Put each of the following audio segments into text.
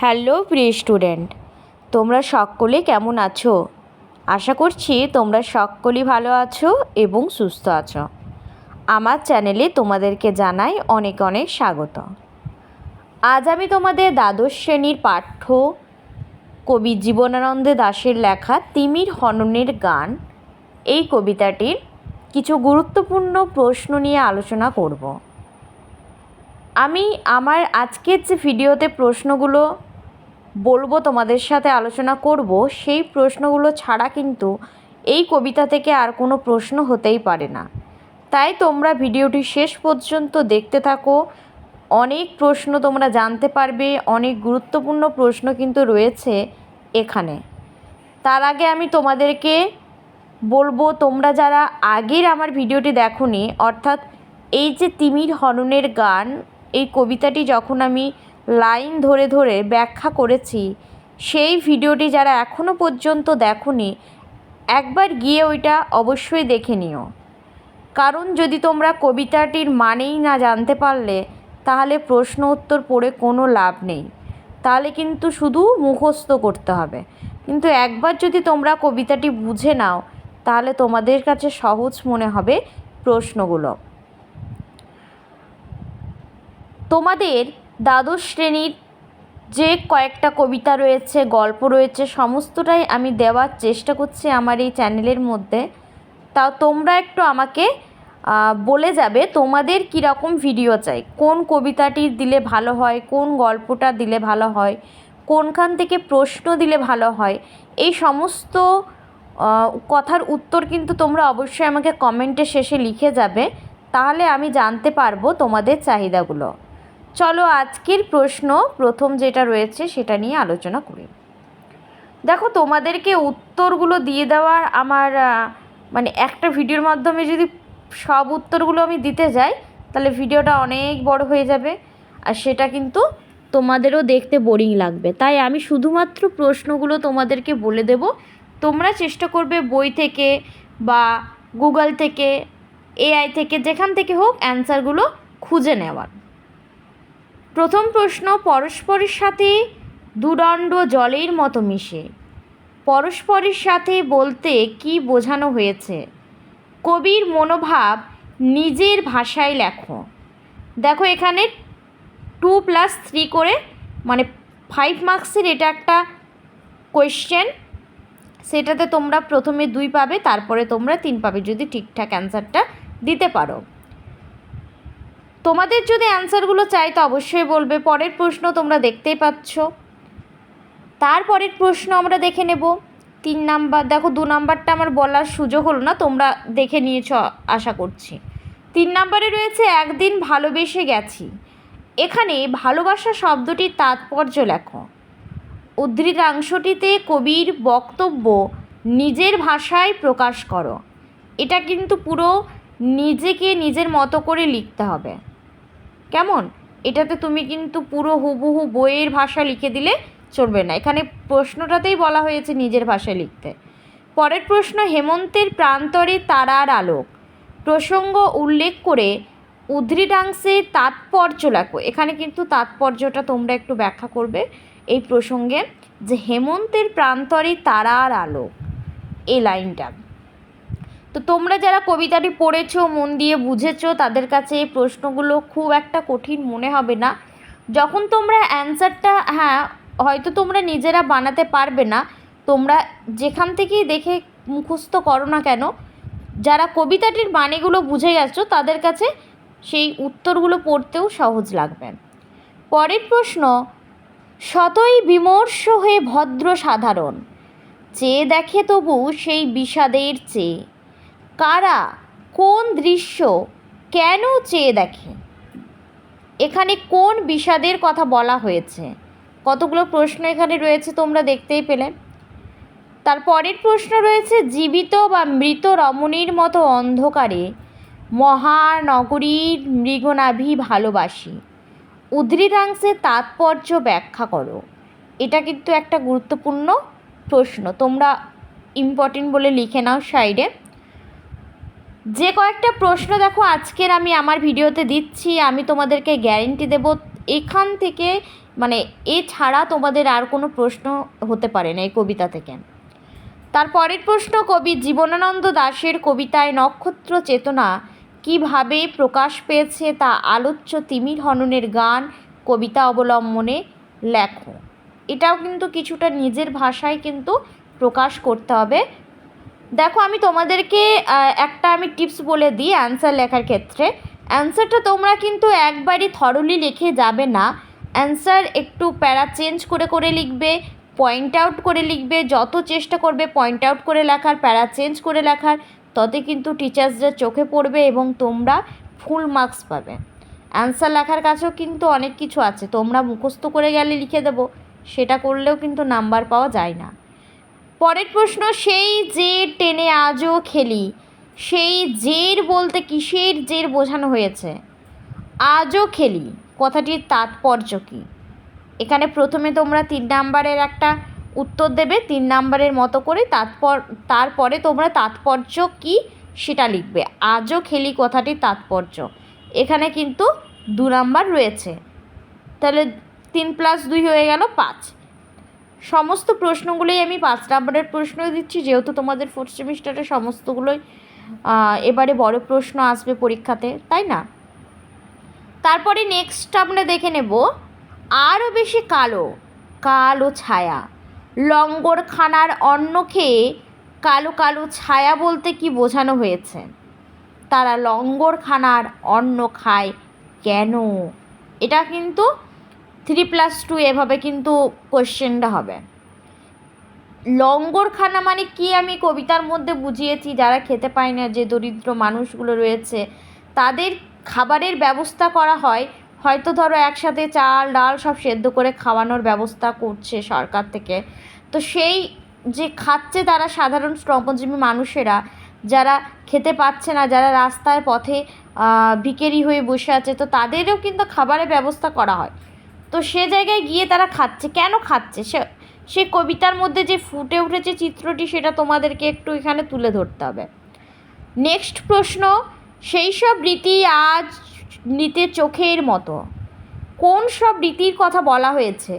Hello প্রিয় student, তোমরা সকলে কেমন আছো? আশা করছি তোমরা সকলেই ভালো আছো এবং সুস্থ আছো। আমার চ্যানেলে তোমাদেরকে জানাই অনেক অনেক স্বাগত। আজ আমি তোমাদের দ্বাদশ শ্রেণীর পাঠ্য কবি জীবনানন্দ দাশের লেখা তিমির হননের গান এই কবিতাটির কিছু গুরুত্বপূর্ণ প্রশ্ন নিয়ে আলোচনা করব। আমি আমার আজকের যে ভিডিওতে প্রশ্নগুলো বলবো তোমাদের সাথে আলোচনা করব, সেই প্রশ্নগুলো ছাড়া কিন্তু এই কবিতা থেকে আর কোনো প্রশ্ন হতেই পারে না। তাই তোমরা ভিডিওটি শেষ পর্যন্ত দেখতে থাকো। অনেক প্রশ্ন তোমরা জানতে পারবে, অনেক গুরুত্বপূর্ণ প্রশ্ন কিন্তু রয়েছে এখানে। তার আগে আমি তোমাদেরকে বলবো, তোমরা যারা আগের আমার ভিডিওটি দেখোনি, অর্থাৎ এই যে তিমির হননের গান এই কবিতাটি যখন আমি লাইন ধরে ধরে ব্যাখ্যা করেছি, সেই ভিডিওটি যারা এখনও পর্যন্ত দেখোনি একবার গিয়ে ওইটা অবশ্যই দেখে নিও। কারণ যদি তোমরা কবিতাটির মানেই না জানতে পারলে তাহলে প্রশ্ন উত্তর পড়ে কোনো লাভ নেই, তাহলে কিন্তু শুধু মুখস্থ করতে হবে। কিন্তু একবার যদি তোমরা কবিতাটি বুঝে নাও তাহলে তোমাদের কাছে সহজ মনে হবে প্রশ্নগুলো। তোমাদের দ্বাদশ শ্রেণীর যে কয়েকটা কবিতা রয়েছে, গল্প রয়েছে, সমস্তটাই আমি দেওয়ার চেষ্টা করছি আমার এই চ্যানেলের মধ্যে। তাও তোমরা একটু আমাকে বলে যাবে তোমাদের কীরকম ভিডিও চাই, কোন কবিতাটি দিলে ভালো হয়, কোন গল্পটা দিলে ভালো হয়, কোনখান থেকে প্রশ্ন দিলে ভালো হয়। এই সমস্ত কথার উত্তর কিন্তু তোমরা অবশ্যই আমাকে কমেন্টের শেষে লিখে যাবে, তাহলে আমি জানতে পারবো তোমাদের চাহিদাগুলো। চলো আজকের প্রশ্ন প্রথম যেটা রয়েছে সেটা নিয়ে আলোচনা করি। দেখো, তোমাদেরকে উত্তরগুলো দিয়ে দেওয়ার আমার মানে একটা ভিডিওর মাধ্যমে যদি সব উত্তরগুলো আমি দিতে যাই তাহলে ভিডিওটা অনেক বড় হয়ে যাবে, আর সেটা কিন্তু তোমাদেরও দেখতে বোরিং লাগবে। তাই আমি শুধুমাত্র প্রশ্নগুলো তোমাদেরকে বলে দেব, তোমরা চেষ্টা করবে বই থেকে বা গুগল থেকে, এআই থেকে, যেখান থেকে হোক অ্যান্সারগুলো খুঁজে নেওয়ার। প্রথম প্রশ্ন, পরস্পরের সাথে দুদণ্ড জলের মতো মিশে। পরস্পরের সাথে বলতে কি বোঝানো হয়েছে? কবির মনোভাব নিজের ভাষায় লেখো। দেখো, এখানে 2+3 করে মানে 5 মার্কসের এটা একটা কোয়েশ্চেন। সেটাতে তোমরা প্রথমে 2 পাবে, তারপরে তোমরা 3 পাবে যদি ঠিকঠাক অ্যান্সারটা দিতে পারো। তোমাদের যদি অ্যান্সারগুলো চাই তো অবশ্যই বলবে। পরের প্রশ্ন তোমরা দেখতেই পাচ্ছ। তারপরের প্রশ্ন আমরা দেখে নেব 3 নাম্বার। দেখো, 2 নাম্বারটা আমার বলার সুযোগ হলো না, তোমরা দেখে নিয়েছ আশা করছি। 3 নাম্বারে রয়েছে একদিন ভালোবেসে গেছি। এখানে ভালোবাসা শব্দটির তাৎপর্য লেখো। উদ্ধৃতাংশটিতে কবির বক্তব্য নিজের ভাষায় প্রকাশ করো। এটা কিন্তু পুরো নিজেকে নিজের মতো করে লিখতে হবে, কেমন? এটাতে তুমি কিন্তু পুরো হুবহু বইয়ের ভাষা লিখে দিলে চলবে না, এখানে প্রশ্নটাতেই বলা হয়েছে নিজের ভাষায় লিখতে। পরের প্রশ্ন, হেমন্তের প্রান্তরে তারার আলোক। প্রসঙ্গ উল্লেখ করে উদ্ধৃতাংশের তাৎপর্য লেখো। এখানে কিন্তু তাৎপর্যটা তোমরা একটু ব্যাখ্যা করবে এই প্রসঙ্গে, যে হেমন্তের প্রান্তরে তারার আলোক, এই লাইনটা। তো তোমরা যারা কবিতাটি পড়েছো, মন দিয়ে বুঝেছো, তাদের কাছে এই প্রশ্নগুলো খুব একটা কঠিন মনে হবে না। যখন তোমরা অ্যান্সারটা, হয়তো তোমরা নিজেরা বানাতে পারবে না, তোমরা যেখান থেকেই দেখে মুখস্থ করো না কেন, যারা কবিতাটির মানেগুলো বুঝে গেছো তাদের কাছে সেই উত্তরগুলো পড়তেও সহজ লাগবে। পরের প্রশ্ন, শতই বিমর্ষ হয়ে ভদ্র সাধারণ চেয়ে দেখে তবু সেই বিষাদের চেয়ে। কারা, কোন দৃশ্য, কেন চেয়ে দেখে? এখানে কোন বিষাদের কথা বলা হয়েছে? কতগুলো প্রশ্ন এখানে রয়েছে তোমরা দেখতেই পেলে। তারপরের প্রশ্ন রয়েছে, জীবিত বা মৃত রমণীর মতো অন্ধকারে মহানগরীর মৃগনাভি ভালোবাসি। উদ্ধৃতাংশের তাৎপর্য ব্যাখ্যা করো। এটা কিন্তু একটা গুরুত্বপূর্ণ প্রশ্ন, তোমরা ইম্পর্টেন্ট বলে লিখে নাও সাইডে। যে কয়েকটা প্রশ্ন দেখো আজকের আমি আমার ভিডিওতে দিচ্ছি, আমি তোমাদেরকে গ্যারেন্টি দেব এখান থেকে মানে এছাড়া তোমাদের আর কোনো প্রশ্ন হতে পারে না এই কবিতা থেকে। তারপরের প্রশ্ন, কবি জীবনানন্দ দাশের কবিতায় নক্ষত্র চেতনা কিভাবে প্রকাশ পেয়েছে তা আলোচ্য তিমির হননের গান কবিতা অবলম্বনে লেখো। এটাও কিন্তু কিছুটা নিজের ভাষায় কিন্তু প্রকাশ করতে হবে। দেখো আমি তোমাদেরকে একটা টিপস বলে দিই অ্যান্সার লেখার ক্ষেত্রে। অ্যান্সারটা তোমরা কিন্তু একবারই থরলি লিখে যাবে না, অ্যান্সার একটু প্যারা চেঞ্জ করে করে লিখবে, পয়েন্ট আউট করে লিখবে। যত চেষ্টা করবে পয়েন্ট আউট করে লেখার, প্যারা চেঞ্জ করে লেখার, ততে কিন্তু টিচার্সদের চোখে পড়বে এবং তোমরা ফুল মার্কস পাবে। অ্যান্সার লেখার কাছেও কিন্তু অনেক কিছু আছে, তোমরা মুখস্থ করে গেলে লিখে দেবো, সেটা করলেও কিন্তু নাম্বার পাওয়া যায় না। পরের প্রশ্ন, সেই যে টেনে আজও খেলি, সেই জের বলতে কিসের জের বোঝানো হয়েছে? আজও খেলি কথাটির তাৎপর্য কী? এখানে প্রথমে তোমরা 3 নাম্বারের একটা উত্তর দেবে, 3 নাম্বারের মতো করে, তারপরে তোমরা তাৎপর্য কী সেটা লিখবে। আজও খেলি কথাটির তাৎপর্য, এখানে কিন্তু 2 নাম্বার রয়েছে, তাহলে 3 + 2 হয়ে গেল 5। সমস্ত প্রশ্নগুলোই আমি 5 নাম্বারের প্রশ্ন দিচ্ছি, যেহেতু তোমাদের 4th সেমিস্টারে সমস্তগুলোই এবারে বড় প্রশ্ন আসবে পরীক্ষাতে, তাই না? তারপরে নেক্সট আমরা দেখে নেব, আরও বেশি কালো কালো ছায়া, লঙ্গরখানার অন্ন খেয়ে কালো কালো ছায়া বলতে কি বোঝানো হয়েছে? তারা লঙ্গরখানার অন্ন খায় কেন? এটা কিন্তু 3 + 2 এভাবে কিন্তু কোশ্চেনটা হবে। লঙ্গরখানা মানে কি আমি কবিতার মধ্যে বুঝিয়েছি, যারা খেতে পায় না, যে দরিদ্র মানুষগুলো রয়েছে তাদের খাবারের ব্যবস্থা করা হয়, হয়তো ধরো একসাথে চাল ডাল সব সেদ্ধ করে খাওয়ানোর ব্যবস্থা করছে সরকার থেকে, তো সেই যে খাচ্ছে তারা সাধারণ শ্রমজীবী মানুষেরা, যারা খেতে পাচ্ছে না, যারা রাস্তার পথে ভিখারি হয়ে বসে আছে, তো তাদেরও কিন্তু খাবারের ব্যবস্থা করা হয়। তো সে জায়গায় গিয়ে তারা খাচ্ছে, কেন খাচ্ছে সে কবিতার মধ্যে যে ফুটে উঠেছে চিত্রটি, সেটা তোমাদেরকে একটু এখানে তুলে ধরতে হবে। নেক্সট প্রশ্ন, সেই সব রীতি আজ মৃতের চোখের মতো, কোন সব রীতির কথা বলা হয়েছে?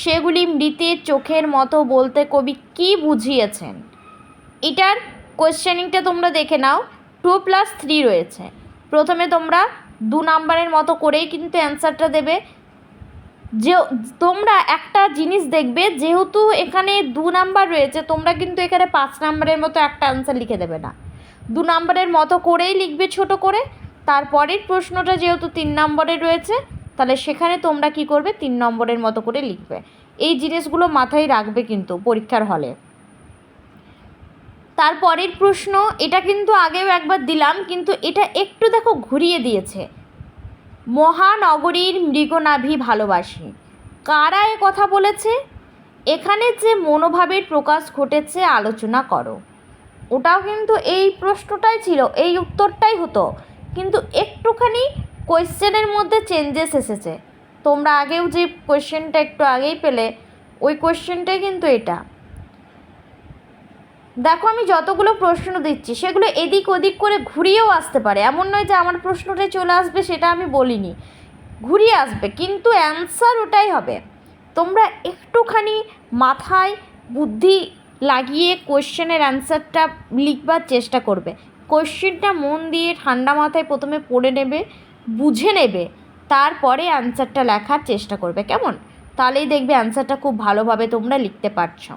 সেগুলি মৃতের চোখের মতো বলতে কবি কী বুঝিয়েছেন? এটার কোয়েশ্চেনিংটা তোমরা দেখে নাও, 2 + 3 রয়েছে। প্রথমে তোমরা 2 নাম্বারের মতো করেই কিন্তু অ্যান্সারটা দেবে। যে তোমরা একটা জিনিস দেখবে, যেহেতু এখানে 2 নাম্বার রয়েছে, তোমরা কিন্তু এখানে 5 নাম্বারের মতো একটা অ্যান্সার লিখে দেবে না, 2 নাম্বারের মতো করেই লিখবে ছোট করে। তারপরের প্রশ্নটা যেহেতু 3 নম্বরের রয়েছে, তাহলে সেখানে তোমরা কি করবে, 3 নম্বরের মতো করে লিখবে। এই জিনিসগুলো মাথায় রাখবে কিন্তু পরীক্ষার হলে। তারপরের প্রশ্ন, এটা কিন্তু আগেও একবার দিলাম, কিন্তু এটা একটু দেখো ঘুরিয়ে দিয়েছে। মহানগরীর মৃগনাভি ভালোবাসি, কারা এ কথা বলেছে? এখানে যে মনোভাবের প্রকাশ ঘটেছে আলোচনা করো। ওটাও কিন্তু এই প্রশ্নটাই ছিল, এই উত্তরটাই হতো, কিন্তু একটুখানি কোয়েশ্চেনের মধ্যে চেঞ্জেস এসেছে। তোমরা আগেও যে কোয়েশ্চেনটা একটু আগেই পেলে, ওই কোয়েশ্চেনটাই কিন্তু এটা। দেখো আমি যতগুলো প্রশ্ন দিচ্ছি সেগুলো এদিক ওদিক করে ঘুরিয়েও আসতে পারে, এমন নয় যে আমার প্রশ্নটাই চলে আসবে, সেটা আমি বলিনি, ঘুরিয়ে আসবে, কিন্তু অ্যান্সার ওটাই হবে। তোমরা একটুখানি মাথায় বুদ্ধি লাগিয়ে কোয়েশ্চেনের অ্যান্সারটা লিখবার চেষ্টা করবে। কোয়েশ্চেনটা মন দিয়ে ঠান্ডা মাথায় প্রথমে পড়ে নেবে, বুঝে নেবে, তারপরে অ্যান্সারটা লেখার চেষ্টা করবে, কেমন? তাহলেই দেখবে অ্যান্সারটা খুব ভালোভাবে তোমরা লিখতে পারছো।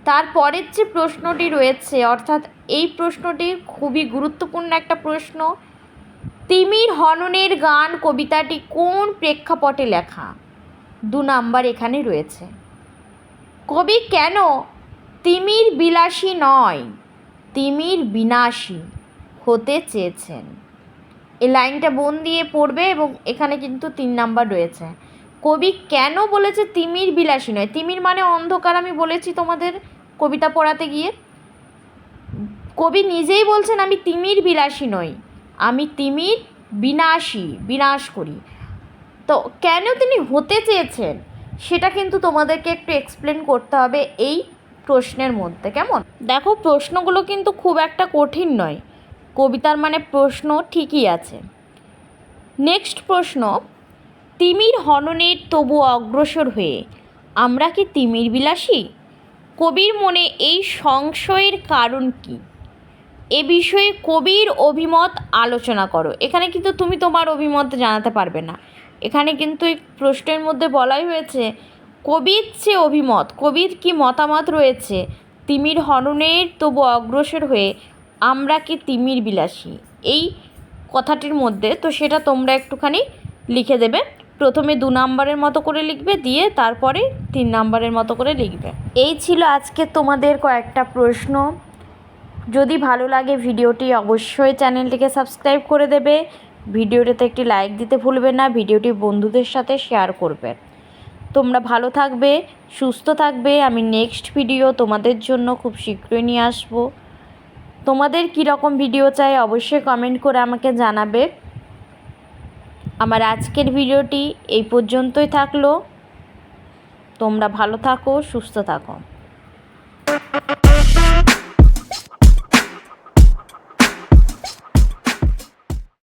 তারপরের যে প্রশ্নটি রয়েছে, অর্থাৎ এই প্রশ্নটি খুবই গুরুত্বপূর্ণ একটা প্রশ্ন, তিমির হননের গান কবিতাটি কোন প্রেক্ষাপটে লেখা? 2 নাম্বার এখানে রয়েছে। কবি কেন তিমির বিলাসী নয়, তিমির বিনাশী হতে চেয়েছেন? এই লাইনটা মন দিয়ে পড়বে, এবং এখানে কিন্তু 3 নাম্বার রয়েছে। কবি কেন বলেছে তিমির বিলাসী নয়? তিমির মানে অন্ধকার, আমি বলেছি তোমাদের কবিতা পড়াতে গিয়ে। কবি নিজেই বলছেন আমি তিমির বিলাসী নই, আমি তিমির বিনাশী, বিনাশ করি। তো কেন তিনি হতে চেয়েছেন সেটা কিন্তু তোমাদেরকে একটু এক্সপ্লেন করতে হবে এই প্রশ্নের মধ্যে, কেমন? দেখো প্রশ্নগুলো কিন্তু খুব একটা কঠিন নয়, কবিতার মানে প্রশ্ন ঠিকই আছে। নেক্সট প্রশ্ন, তিমির হননের তবু অগ্রসর হয়ে আমরা কি তিমির বিলাসী? কবির মনে এই সংশয়ের কারণ কি? এ বিষয়ে কবির অভিমত আলোচনা করো। এখানে কিন্তু তুমি তোমার অভিমত জানাতে পারবে না। এখানে কিন্তু এই প্রশ্নের মধ্যে বলাই হয়েছে কবির যে অভিমত, কবির কি মতামত রয়েছে তিমির হননের তবু অগ্রসর হয়ে আমরা কি তিমির বিলাসী, এই কথাটির মধ্যে। তো সেটা তোমরা একটুখানি লিখে দেবে। প্রথমে 2 নম্বরের মতো করে লিখবে, দিয়ে তারপরে 3 নম্বরের মতো করে লিখবে। এই ছিল আজকে তোমাদের কয়েকটা প্রশ্ন। যদি ভালো লাগে ভিডিওটি অবশ্যই চ্যানেলটিকে সাবস্ক্রাইব করে দেবে। ভিডিওটিতে একটি লাইক দিতে ভুলবে না। ভিডিওটি বন্ধুদের সাথে শেয়ার করবে। তোমরা ভালো থাকবে, সুস্থ থাকবে। আমি নেক্সট ভিডিও তোমাদের জন্য খুব শীঘ্রই নিয়ে আসবো। তোমাদের কীরকম ভিডিও চাই অবশ্যই কমেন্ট করে আমাকে জানাবে। আমার আজকের ভিডিওটি এই পর্যন্তই থাকলো। তোমরা ভালো থাকো, সুস্থ থাকো।